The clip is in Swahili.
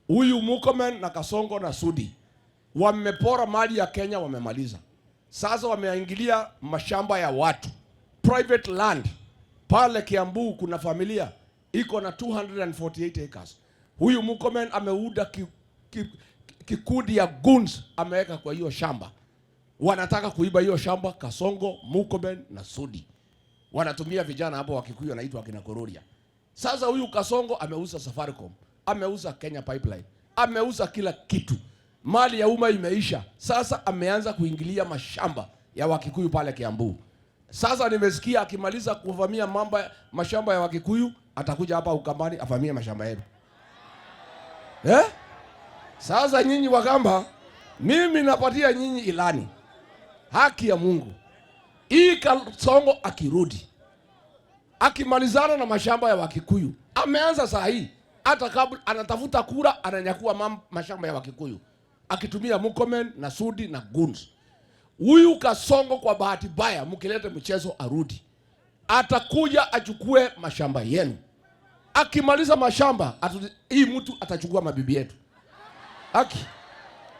Huyu Murkomen na Kasongo na Sudi wamepora mali ya Kenya, wamemaliza. Sasa wameingilia mashamba ya watu, private land. Pale Kiambu kuna familia iko na 248 acres. Huyu Murkomen ameuda kikundi ya goons ameweka kwa hiyo shamba. Wanataka kuiba hiyo shamba. Kasongo, Murkomen na Sudi wanatumia vijana hapo wa Kikuyu wanaitwa kina Kororia. Sasa huyu Kasongo ameuza Safaricom, ameuza Kenya Pipeline, ameuza kila kitu. Mali ya umma imeisha. Sasa ameanza kuingilia mashamba ya Wakikuyu pale Kiambu. Sasa nimesikia akimaliza kuvamia mashamba ya Wakikuyu atakuja hapa Ukambani avamie mashamba yetu. Sasa nyinyi Wakamba, mimi napatia nyinyi ilani. Haki ya Mungu. Hii Kasongo akirudi, akimalizana na mashamba ya Wakikuyu, ameanza saa hii, hata kabla anatafuta kura ananyakua mashamba ya Wakikuyu akitumia Murkomen na Sudi na goons. Huyu Kasongo kwa bahati mbaya mkilete mchezo arudi, atakuja achukue mashamba yenu. Akimaliza mashamba hii mtu atachukua mabibi yetu. Haki.